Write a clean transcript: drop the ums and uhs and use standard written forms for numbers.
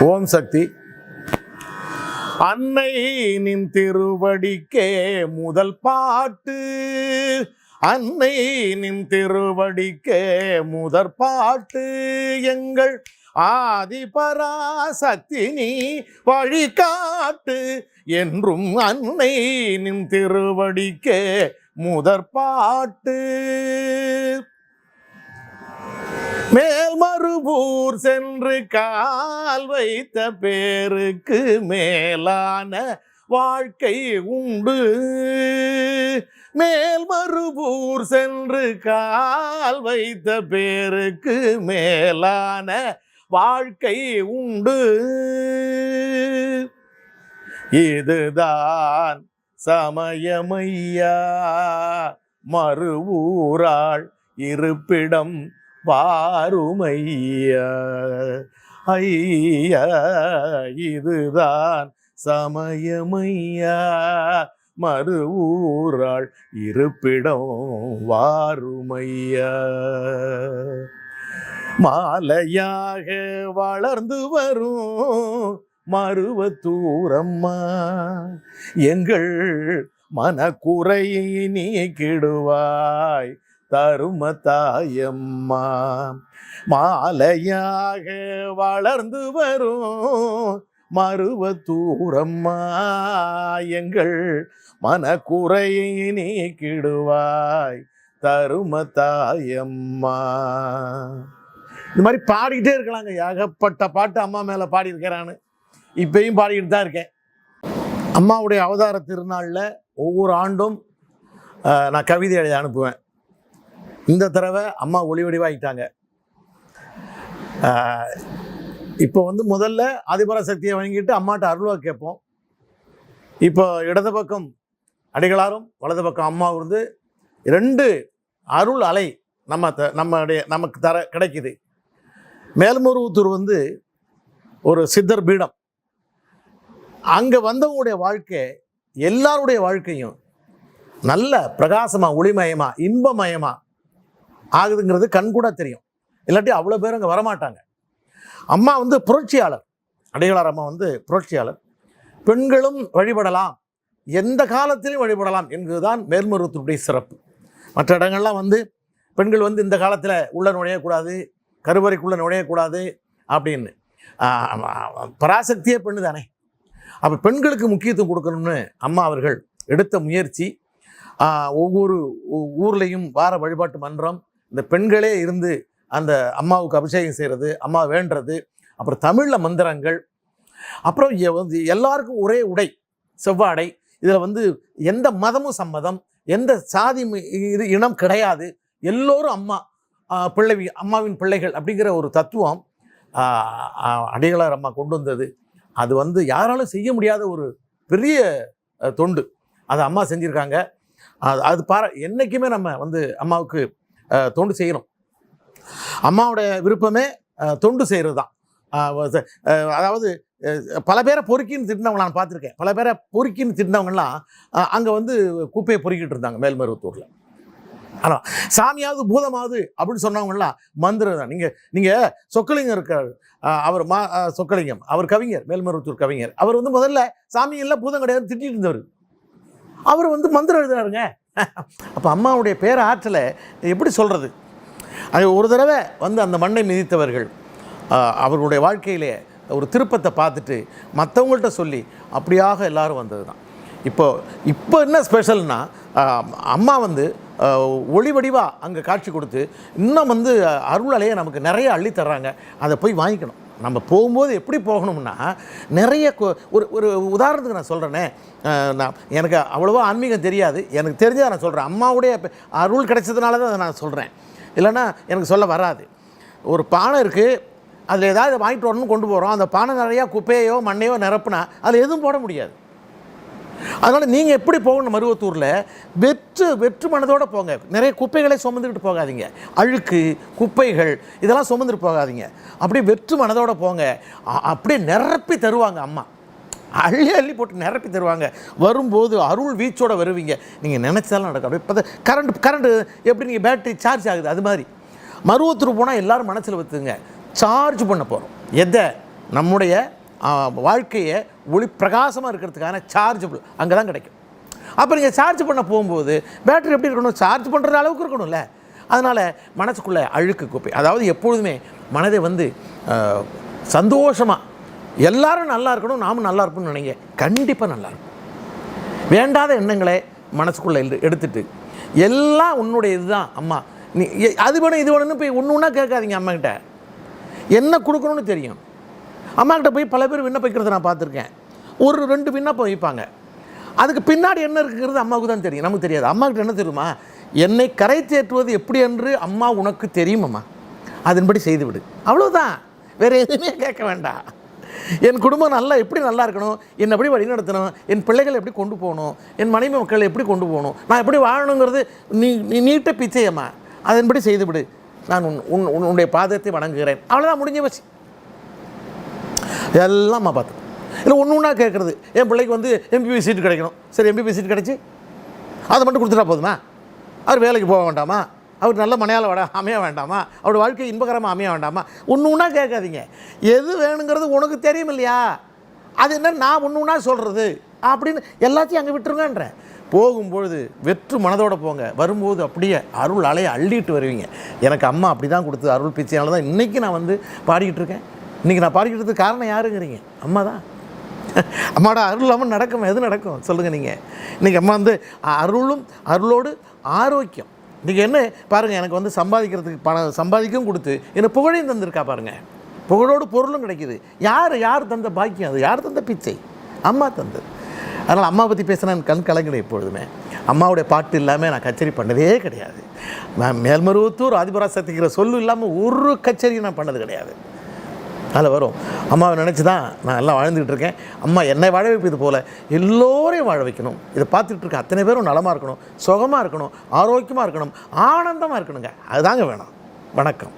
ஓம் சக்தி. அன்னை நின் திருவடிக்கே முதல் பாட்டு, அன்னை நின் திருவடிக்கே முதற் பாட்டு, எங்கள் ஆதிபராசக்தி நீ வழிகாட்டு என்றும் அன்னை நின் திருவடிக்கே முதற் பாட்டு. மேல்மருவூர் சென்று கால் வைத்த பேருக்கு மேலான வாழ்க்கை உண்டு. மேல்மருவூர் சென்று கால் வைத்த பேருக்கு மேலான வாழ்க்கை உண்டு. இதுதான் சமயமையா, மருவூராள் இருப்பிடம் வாருமையா. ஐயா இதுதான் சமயமையா, மருவூராள் இருப்பிடம் வாருமையா. மாலையாக வளர்ந்து வரும் மருவத்தூரம்மா, எங்கள் மனக்குறையை நீக்கிடுவாய் தருமத்தாயம்மா. மாலையாக வளர்ந்து வரும் மருவத்தூரம்மா, எங்கள் மனக்குறையை நீக்கிடுவாய் தருமத்தாயம்மா. இந்த மாதிரி பாடிக்கிட்டே இருக்கலாங்க. ஏகப்பட்ட பாட்டு அம்மா மேலே பாடியிருக்கிறான்னு இப்பயும் பாடிக்கிட்டு தான் இருக்கேன். அம்மாவுடைய அவதார திருநாளில் ஒவ்வொரு ஆண்டும் நான் கவிதை எழுதி அனுப்புவேன். இந்த தடவை அம்மா ஒளி வடிவாகிட்டாங்க. இப்போ முதல்ல ஆதிபராசக்தியை வணங்கிட்டு அம்மாட்ட அருள்வாக்கு கேட்போம். இப்போ இடது பக்கம் அடிகளாரும் வலது பக்கம் அம்மா ரெண்டு அருள் அலை நமக்கு கிடைக்குது. மேல்மருவத்தூர் ஒரு சித்தர் பீடம். அங்கே வந்தவங்களுடைய வாழ்க்கை எல்லாருடைய வாழ்க்கையும் நல்ல பிரகாசமாக ஒளிமயமாக இன்பமயமாக ஆகுதுங்கிறது கண்கூட தெரியும். இல்லாட்டி அவ்வளோ பேர் அங்கே வரமாட்டாங்க. அம்மா புரட்சியாளர். அடிகளார் அம்மா புரட்சியாளர். பெண்களும் வழிபடலாம், எந்த காலத்திலையும் வழிபடலாம் என்பதுதான் மேல்மருவத்தூருடைய சிறப்பு. மற்ற இடங்கள்லாம் பெண்கள் இந்த காலத்தில் உள்ள நுழையக்கூடாது, கருவறைக்குள்ளே நுழையக்கூடாது அப்படின்னு. பராசக்தியே பெண்ணு தானே. அப்போ பெண்களுக்கு முக்கியத்துவம் கொடுக்கணும்னு அம்மா அவர்கள் எடுத்த முயற்சி. ஒவ்வொரு ஊர்லேயும் வார வழிபாட்டு மன்றம், இந்த பெண்களே இருந்து அந்த அம்மாவுக்கு அபிஷேகம் செய்கிறது, அம்மா வேண்டுறது, அப்புறம் தமிழில் மந்திரங்கள், அப்புறம் எல்லாருக்கும் ஒரே உடை செவ்வாடை. இதில் எந்த மதமும் சம்மதம், எந்த சாதி இனம் கிடையாது. எல்லோரும் அம்மாவின் பிள்ளைகள் அப்படிங்கிற ஒரு தத்துவம் அடிகளார் அம்மா கொண்டு வந்தது. அது யாராலும் செய்ய முடியாத ஒரு பெரிய தொண்டு. அதை அம்மா செஞ்சுருக்காங்க. அது என்றைக்குமே நம்ம அம்மாவுக்கு தொண்டு செய்யணும். அம்மாவுடைய விருப்பமே தொண்டு செய்கிறது தான். அதாவது பல பேரை பொறுக்கின்னு திட்டினவங்க நான் பார்த்துருக்கேன். பல பேரை பொறுக்கின்னு திட்டினவங்கலாம் அங்கே குப்பையை பொறுக்கிட்டு இருந்தாங்க மேல்மருவத்தூரில். ஆனால் சாமியாவது பூதமாவது அப்படின்னு சொன்னவங்கலாம் மந்திரம் தான். நீங்கள் சொக்கலிங்கம் இருக்கார், அவர் சொக்கலிங்கம், அவர் கவிஞர், மேல்மருவத்தூர் கவிஞர். அவர் முதல்ல சாமி இல்லை பூதம் கிடையாது திட்டிட்டு இருந்தவர். அவர் மந்திரம் எழுதுறாருங்க. அப்போ அம்மாவுடைய பேர ஆற்றலை எப்படி சொல்கிறது? அது ஒரு தடவை அந்த மண்ணை மிதித்தவர்கள் அவர்களுடைய வாழ்க்கையிலே ஒரு திருப்பத்தை பார்த்துட்டு மற்றவங்கள்ட்ட சொல்லி அப்படியாக எல்லாரும் வந்தது தான். இப்போ என்ன ஸ்பெஷல்னா, அம்மா ஒளி வடிவாக அங்கே காட்சி கொடுத்து இன்னும் அருள் அலையை நமக்கு நிறைய அள்ளித்தர்றாங்க. அதை போய் வாங்கிக்கணும். நம்ம போகும்போது எப்படி போகணும்னா, நிறைய ஒரு உதாரணத்துக்கு நான் சொல்கிறேனே, எனக்கு அவ்வளோவா ஆன்மீகம் தெரியாது, எனக்கு தெரிஞ்சதை நான் சொல்கிறேன். அம்மாவுடைய அருள் கிடைச்சதுனால தான் அதை நான் சொல்கிறேன், இல்லைன்னா எனக்கு சொல்ல வராது. ஒரு பானை இருக்குது, அதில் ஏதாவது வாங்கிட்டு வரணும்னு கொண்டு போகிறோம். அந்த பானை நிறையா குப்பையோ மண்ணையோ நிரப்புனா அதில் எதுவும் போட முடியாது. அதனால் நீங்கள் எப்படி போகணும், மருவத்தூரில் வெற்று மனதோடு போங்க. நிறைய குப்பைகளை சுமந்துக்கிட்டு போகாதீங்க. அழுக்கு குப்பைகள் இதெல்லாம் சுமந்துட்டு போகாதீங்க. அப்படியே வெற்று மனதோடு போங்க. அப்படியே நிரப்பி தருவாங்க அம்மா. அள்ளி அள்ளி போட்டு நிரப்பி தருவாங்க. வரும்போது அருள் வீச்சோடு வருவீங்க. நீங்கள் நினச்சாலும் நடக்கும். அப்படியே கரண்ட்டு எப்படி நீங்கள் பேட்டரி சார்ஜ் ஆகுது அது மாதிரி மருவத்தூர் போனால் எல்லோரும் மனசில் வச்சுங்க, சார்ஜ் பண்ண போகிறோம். எதை நம்முடைய வாழ்க்கையை ஒளி பிரகாசமாக இருக்கிறதுக்கான சார்ஜபிள் அங்கே தான் கிடைக்கும். அப்போ நீங்கள் சார்ஜ் பண்ண போகும்போது பேட்டரி எப்படி இருக்கணும், சார்ஜ் பண்ணுற அளவுக்கு இருக்கணும்ல. அதனால் மனசுக்குள்ளே அழுக்கு குப்பை, அதாவது எப்பொழுதுமே மனதை வந்து சந்தோஷமாக எல்லாரும் நல்லா இருக்கணும், நாமும் நல்லா இருக்கணும்னு நினைங்க, கண்டிப்பாக நல்லா இருக்கும். வேண்டாத எண்ணங்களை மனசுக்குள்ளே எடுத்துட்டு எல்லாம் உன்னுடைய இதுதான் அம்மா, நீ அது வேணும் இது வேணும்னு போய் ஒன்று ஒன்றா கேட்காதீங்க. அம்மாக்கிட்ட என்ன கொடுக்கணும்னு தெரியும். அம்மாக்கிட்ட போய் பல பேர் விண்ணப்பிக்கிறத நான் பார்த்துருக்கேன். ஒரு 2 விண்ணப்பம் வைப்பாங்க, அதுக்கு பின்னாடி என்ன இருக்குங்கிறது அம்மாவுக்கு தான் தெரியும், நமக்கு தெரியாது. அம்மாக்கிட்ட என்ன தெரியுமா, என்னை கரை தேற்றுவது எப்படி என்று அம்மா உனக்கு தெரியுமம்மா, அதன்படி செய்துவிடு, அவ்வளோதான். வேறு எதுவுமே கேட்க வேண்டாம். என் குடும்பம் எப்படி நல்லா இருக்கணும், என்னை எப்படி வழி நடத்தணும், என் பிள்ளைகளை எப்படி கொண்டு போகணும், என் மனைவி மக்களை எப்படி கொண்டு போகணும், நான் எப்படி வாழணுங்கிறது நீட்ட பிச்சையம்மா, அதன்படி செய்துவிடு, நான் உன்னுடைய பாதத்தை வணங்குகிறேன், அவ்வளோதான், முடிஞ்ச வச்சு எல்லாம் அம்மா பார்த்து. இல்லை ஒன்று ஒன்றா கேட்குறது, என் பிள்ளைக்கு வந்து எம்பிபி சீட்டு கிடைக்கணும், சரி எம்பிபி சீட்டு கிடச்சி அதை மட்டும் கொடுத்துட்டா போதுமா, அவர் வேலைக்கு போக வேண்டாமா, அவர் நல்ல மனையால் அமைய வேண்டாமா, அவரோட வாழ்க்கை இன்பகரமாக அமைய வேண்டாமா, ஒன்று ஒன்றா கேட்காதீங்க. எது வேணுங்கிறது உனக்கு தெரியும் இல்லையா, அது என்ன நான் ஒன்று ஒன்றா சொல்கிறது அப்படின்னு எல்லாத்தையும் அங்கே விட்டுருங்கன்றேன். போகும்பொழுது வெற்று மனதோடு போங்க, வரும்போது அப்படியே அருள் அலையை அள்ளிட்டு வருவீங்க. எனக்கு அம்மா அப்படி தான் கொடுத்தது அருள் பிச்சையால் தான் இன்றைக்கி நான் வந்து பாடிக்கிட்டு இருக்கேன். இன்றைக்கி நான் பாடிக்கிட்டு காரணம் யாருங்கிறீங்க, அம்மா தான். அம்மாவோட அருள் இல்லாமல் நடக்கும், எது நடக்கும் சொல்லுங்கள் நீங்கள். இன்றைக்கி அம்மா வந்து அருளோடு ஆரோக்கியம். இன்றைக்கி என்ன பாருங்கள், எனக்கு வந்து சம்பாதிக்கிறதுக்கு பணம் சம்பாதிக்கவும் கொடுத்து என்னை புகழையும் தந்திருக்கா பாருங்கள், புகழோடு பொருளும் கிடைக்கிது. யார் தந்த பாக்கியம், அது யார் தந்த பிச்சை, அம்மா தந்தது. அதனால் அம்மா பற்றி பேசினா கண் கலங்கிடும் எப்பொழுதுமே. அம்மாவுடைய பாட்டு இல்லாமல் நான் கச்சேரி பண்ணதே கிடையாது. நான் மேல்மருவத்தூர் ஆதிபராசக்திங்கிற சொல்லு இல்லாமல் ஒரு கச்சேரியும் நான் பண்ணது கிடையாது. அதில் வரும் அம்மாவை நினச்சி தான் நான் எல்லாம் வாழ்ந்துக்கிட்டு இருக்கேன். அம்மா என்னை வாழ வைப்பது போல் எல்லோரையும் வாழ வைக்கணும். இதை பார்த்துட்டு இருக்க அத்தனை பேரும் நலமாக இருக்கணும், சுகமாக இருக்கணும், ஆரோக்கியமாக இருக்கணும், ஆனந்தமாக இருக்கணுங்க. அதுதாங்க வேணும். வணக்கம்.